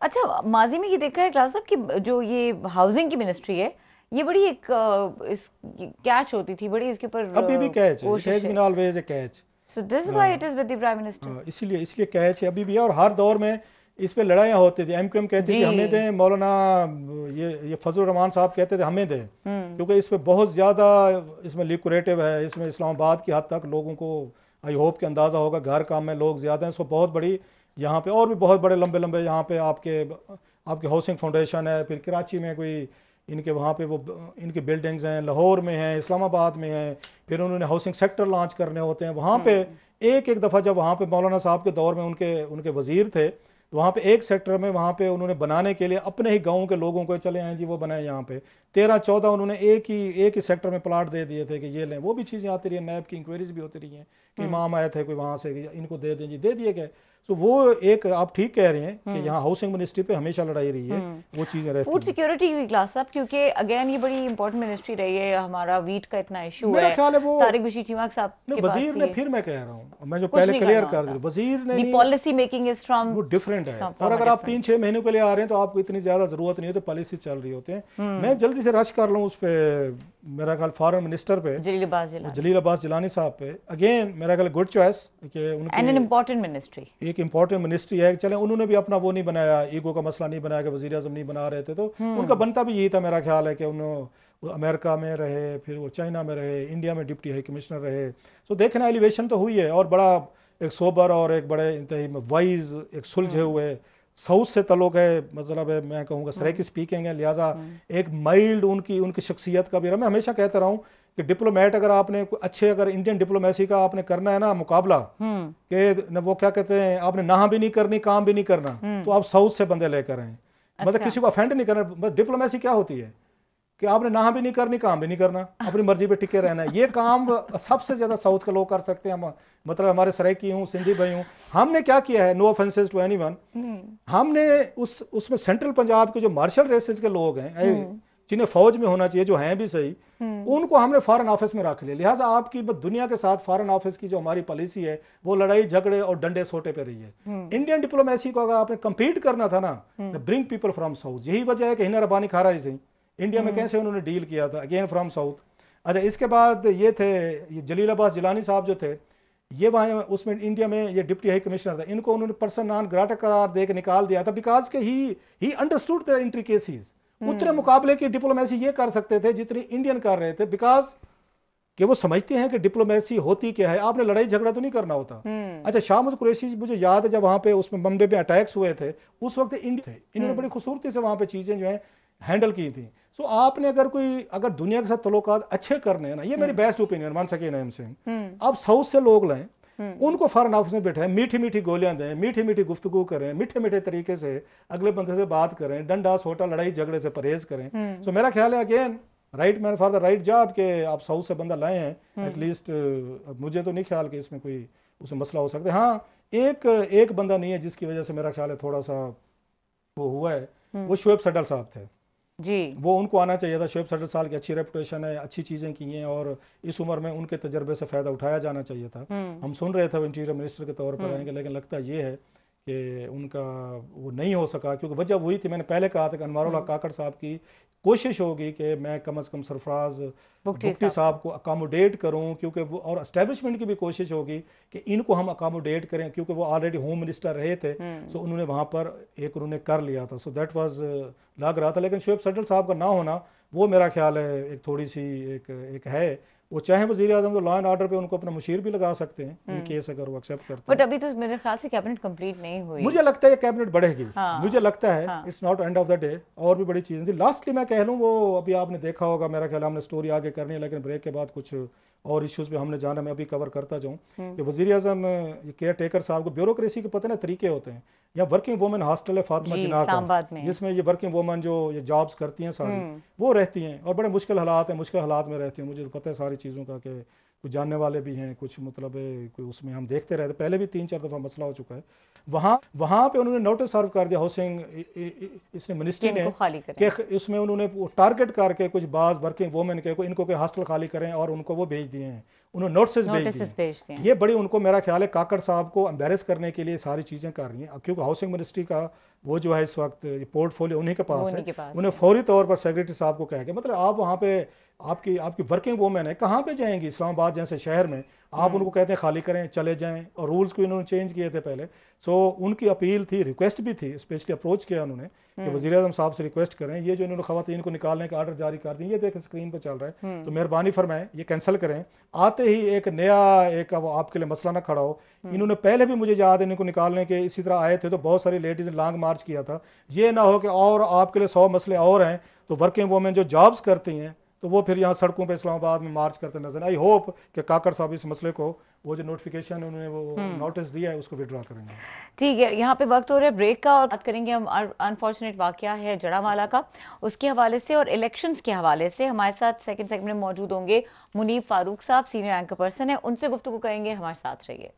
اچھا ماضی میں یہ دیکھا ہے اقرار صاحب کہ جو یہ ہاؤسنگ کی منسٹری ہے یہ بڑی ایک کیچ ہوتی تھی، بڑی اس کے اوپر ابھی بھی کیچ ہے، کوشش کیچ ہے. Been always a catch. So this is why it is with the prime minister. اس لیے کیچ ہے ابھی بھی ہے، اور ہر دور میں اس پہ لڑائیاں ہوتی تھی. ایم کیو ایم کہتی تھی ہمیں دیں، مولانا یہ فضل الرحمان صاحب کہتے تھے ہمیں دیں، کیونکہ اس پہ بہت زیادہ اس میں لیکوریٹو ہے. اس میں اسلام آباد کی حد تک لوگوں کو آئی ہوپ کہ اندازہ ہوگا، گھر کام میں لوگ زیادہ ہیں. سو بہت بڑی یہاں پہ اور بھی بہت بڑے لمبے لمبے یہاں پہ آپ کے ہاؤسنگ فاؤنڈیشن ہے. پھر کراچی میں کوئی ان کے وہاں پہ وہ ان کی بلڈنگز ہیں، لاہور میں ہیں، اسلام آباد میں ہیں. پھر انہوں نے ہاؤسنگ سیکٹر لانچ کرنے ہوتے ہیں وہاں پہ. ایک دفعہ جب وہاں پہ مولانا صاحب کے دور میں ان کے وزیر تھے تو وہاں پہ ایک سیکٹر میں وہاں پہ انہوں نے بنانے کے لیے اپنے ہی گاؤں کے لوگوں کو چلے آئیں جی وہ بنائیں. یہاں پہ 13-14 انہوں نے ایک ہی سیکٹر میں پلاٹ دے دیے تھے کہ یہ لیں. وہ بھی چیزیں آتی رہی ہیں، نیب کی انکوائریز بھی ہوتی رہی ہیں کہ امام آئے تھے کوئی وہاں سے ان کو دے دیں جی، دے دیے گئے. تو وہ ایک آپ ٹھیک کہہ رہے ہیں کہ یہاں ہاؤسنگ منسٹری پہ ہمیشہ لڑائی رہی ہے، وہ چیزیں رہتی ہیں. فوڈ سیکیورٹی ہوئی کلاس صاحب، کیونکہ اگین یہ بڑی امپورٹنٹ منسٹری رہی ہے. ہمارا ویٹ کا اتنا ایشو میرا ہے، خیال ہے وہ طارق بشیر چیمہ صاحب کے پاس وزیر نے، پھر میں کہہ رہا ہوں میں جو کچھ پہلے نہیں کلیئر کرنا کر ہوتا. دوں، وزیر نے دی نہیں، پالیسی میکنگ از فرام وہ ڈفرینٹ ہے. اور اگر آپ 3-6 مہینوں کے لیے آ رہے ہیں تو آپ کو اتنی زیادہ ضرورت نہیں ہے، تو پالیسی چل رہی ہوتے ہیں. میں جلدی سے رش کر لوں اس پہ، میرا خیال فارن منسٹر پہ جلیل عباس جیلانی صاحب پہ. اگین میرا خیال گڈ چوائس کہ ان کی امپورٹنٹ منسٹری، ایک امپورٹنٹ منسٹری ہے. چلیں انہوں نے بھی اپنا وہ نہیں بنایا، ایگو کا مسئلہ نہیں بنایا کہ وزیر اعظم نہیں بنا رہے تھے، تو ان کا بنتا بھی یہی تھا میرا خیال ہے کہ انہوں امریکہ میں رہے، پھر وہ چائنا میں رہے، انڈیا میں ڈپٹی ہائی کمشنر رہے. سو دیکھنا ایلیویشن تو ہوئی ہے، اور بڑا ایک سوبر اور ایک بڑے انتہائی وائز ایک سلجھے ہوئے ساؤتھ سے تعلق ہے. مطلب ہے میں کہوں گا سریکی اسپیکنگ ہے، لہٰذا ایک مائلڈ ان کی شخصیت کا بھی. میں ہمیشہ کہتا رہا ہوں کہ ڈپلومیٹ اگر آپ نے اچھے اگر انڈین ڈپلومیسی کا آپ نے کرنا ہے نا مقابلہ، کہ وہ کیا کہتے ہیں آپ نے نہ بھی نہیں کرنی کام بھی نہیں کرنا، تو آپ ساؤتھ سے بندے لے کر آئیں. مطلب کسی کو افینڈ نہیں کرنا. بس ڈپلومیسی کیا ہوتی ہے کہ آپ نے نہ بھی نہیں کرنی کام بھی نہیں کرنا، اپنی مرضی پہ ٹکے رہنا ہے. یہ کام سب سے زیادہ ساؤتھ کے لوگ کر سکتے ہیں. مطلب ہمارے سرائکی ہوں، سندھی بھائی ہوں، ہم نے کیا کیا ہے، نو آفینسز ٹو اینی ون، ہم نے اس میں سینٹرل پنجاب کے جو مارشل ریسز کے لوگ ہیں جنہیں فوج میں ہونا چاہیے، جو ہیں بھی صحیح، ان کو ہم نے فارن آفس میں رکھ لیا. لہٰذا آپ کی دنیا کے ساتھ فارن آفس کی جو ہماری پالیسی ہے وہ لڑائی جھگڑے اور ڈنڈے سوٹے پہ رہی ہے. انڈین ڈپلومیسی کو اگر آپ نے کمپیٹ کرنا تھا نا، برنگ پیپل فرام ساؤتھ. یہی وجہ ہے کہ ہنا ربانی کھارا ہی انڈیا میں کیسے انہوں نے ڈیل کیا تھا، اگین فرام ساؤتھ. اچھا اس کے بعد یہ تھے جلیل عباس جیلانی صاحب جو تھے، یہ وہاں اس میں انڈیا میں یہ ڈپٹی ہائی کمشنر تھا. ان کو انہوں نے پرسن نان گراٹا قرار دے کے نکال دیا تھا، بیکاز کہ ہی انڈرسٹوڈ دا انٹریکیسیز. اتنے مقابلے کی ڈپلومیسی یہ کر سکتے تھے جتنی انڈین کر رہے تھے، بیکاز کہ وہ سمجھتے ہیں کہ ڈپلومیسی ہوتی کیا ہے. آپ نے لڑائی جھگڑا تو نہیں کرنا ہوتا. اچھا شاہ محمود قریشی مجھے یاد ہے جب وہاں پہ اس میں بمبے میں اٹیکس ہوئے تھے، اس وقت انڈیا تھے، انہوں نے بڑی خوبصورتی سے وہاں پہ چیزیں جو ہیں ہینڈل کی تھیں. سو آپ نے اگر دنیا کے ساتھ تعلقات اچھے کرنے ہیں نا، یہ میری بیسٹ اوپینین ون سیکنڈ ایم سے، آپ ساؤتھ سے لوگ لائیں، ان کو فارن آفس میں بیٹھائیں، میٹھی میٹھی گولیاں دیں، میٹھی میٹھی گفتگو کریں، میٹھے میٹھے طریقے سے اگلے بندے سے بات کریں، ڈنڈا سوٹا لڑائی جھگڑے سے پرہیز کریں. سو میرا خیال ہے again right man for the right job کہ آپ ساؤتھ سے بندہ لائے ہیں. ایٹ لیسٹ مجھے تو نہیں خیال کہ اس میں کوئی اسے مسئلہ ہو سکتا ہے. ہاں ایک بندہ نہیں ہے جس کی وجہ سے میرا خیال ہے تھوڑا سا وہ ہوا ہے، وہ شعیب سڈل صاحب تھے. وہ ان کو آنا چاہیے تھا. شعیب سڈل صاحب کی اچھی ریپوٹیشن ہے، اچھی چیزیں کی ہیں، اور اس عمر میں ان کے تجربے سے فائدہ اٹھایا جانا چاہیے تھا. ہم سن رہے تھے وہ انٹیریئر منسٹر کے طور پر آئیں گے، لیکن لگتا یہ ہے کہ ان کا وہ نہیں ہو سکا، کیونکہ وجہ وہی تھی. میں نے پہلے کہا تھا کہ انوار اللہ کاکڑ صاحب کی کوشش ہوگی کہ میں کم از کم سرفراز بگٹی صاحب کو اکاموڈیٹ کروں، کیونکہ وہ اور اسٹیبلشمنٹ کی بھی کوشش ہوگی کہ ان کو ہم اکاموڈیٹ کریں، کیونکہ وہ آلریڈی ہوم منسٹر رہے تھے. سو انہوں نے وہاں پر انہوں نے کر لیا تھا. سو دیٹ واز لگ رہا تھا. لیکن شعیب سڈل صاحب کا نہ ہونا وہ میرا خیال ہے ایک تھوڑی سی ایک ہے. وہ چاہیں وزیر اعظم تو لا اینڈ آرڈر پہ ان کو اپنا مشیر بھی لگا سکتے ہیں ان کیس اگر وہ ایکسیپٹ کرتے ہیں. بٹ ابھی تو میرے خیال سے کیبنٹ کمپلیٹ نہیں ہوئی. مجھے لگتا ہے یہ کیبنٹ بڑھے گی، مجھے لگتا ہے it's not end of the day. اور بھی بڑی چیزیں تھی. لاسٹلی میں کہہ لوں، وہ ابھی آپ نے دیکھا ہوگا، میرا خیال ہم نے سٹوری آگے کرنی ہے، لیکن بریک کے بعد کچھ اور ایشوز پہ ہم نے جانا، میں ابھی کور کرتا جاؤں کہ وزیر اعظم کیئر ٹیکر صاحب کو بیوروکریسی کے پتہ نا طریقے ہوتے ہیں. یا ورکنگ وومن ہاسٹل ہے فاطمہ جناح کا، جس میں یہ ورکنگ وومن جو یہ جابس کرتی ہیں ساری وہ رہتی ہیں، اور بڑے مشکل حالات ہیں، مشکل حالات میں رہتی ہیں. مجھے پتہ ہے ساری چیزوں کا کہ کچھ جاننے والے بھی ہیں، کچھ مطلب کوئی اس میں ہم دیکھتے رہتے. پہلے بھی 3-4 دفعہ مسئلہ ہو چکا ہے. وہاں پہ انہوں نے نوٹس سرو کر دیا ہاؤسنگ اس نے منسٹری نے کہ اس میں انہوں نے ٹارگٹ کر کے کچھ بعض ورکنگ وومن کے ان کو کوئی ہاسٹل خالی کریں، اور ان کو وہ بھیج دیے ہیں، انہوں نے نوٹسز بھیج دیے. یہ بڑی ان کو میرا خیال ہے کاکڑ صاحب کو امبیرس کرنے کے لیے ساری چیزیں کر رہی ہیں، کیونکہ ہاؤسنگ منسٹری کا وہ جو ہے اس وقت پورٹ فولیو انہیں کے پاس انہیں کے ہے. پاس انہیں فوری طور پر سیکرٹری صاحب کو کہہ کے, مطلب آپ وہاں پہ آپ کی ورکنگ وومن ہے, کہاں پہ جائیں گی اسلام آباد جیسے شہر میں, آپ ان کو کہتے ہیں خالی کریں چلے جائیں, اور رولز کو انہوں نے چینج کیے تھے پہلے. سو ان کی اپیل تھی, ریکویسٹ بھی تھی, اسپیشلی اپروچ کیا انہوں نے کہ وزیر اعظم صاحب سے ریکویسٹ کریں, یہ جو انہوں نے خواتین کو نکالنے کا آرڈر جاری کر دیں, یہ دیکھیں اسکرین پہ چل رہا ہے, تو مہربانی فرمائیں یہ کینسل کریں. آتے ہی ایک نیا ایک آپ کے لیے مسئلہ نہ کھڑا ہو. انہوں نے پہلے بھی مجھے یاد ہے ان کو نکالنے کے اسی طرح آئے تھے, تو بہت ساری لیڈیز نے لانگ مارچ کیا تھا. یہ نہ ہو کہ اور آپ کے لیے 100 مسئلے اور ہیں, تو ورکنگ وومن جو جابز کرتی ہیں تو وہ پھر یہاں سڑکوں پہ اسلام آباد میں مارچ کرتے نظر. آئی ہوپ کہ کاکڑ صاحب اس مسئلے کو, وہ جو نوٹیفیکیشن انہوں نے وہ نوٹس دیا ہے, اس کو وڈرا کریں گے. ٹھیک ہے, یہاں پہ وقت ہو رہا ہے بریک کا, اور بات کریں گے ہم انفارچونیٹ واقعہ ہے جڑا والا کا, اس کے حوالے سے اور الیکشنز کے حوالے سے. ہمارے ساتھ سیکنڈ سیگمنٹ میں موجود ہوں گے منیب فاروق صاحب, سینئر اینکر پرسن ہیں, ان سے گفتگو کریں گے. ہمارے ساتھ رہیے.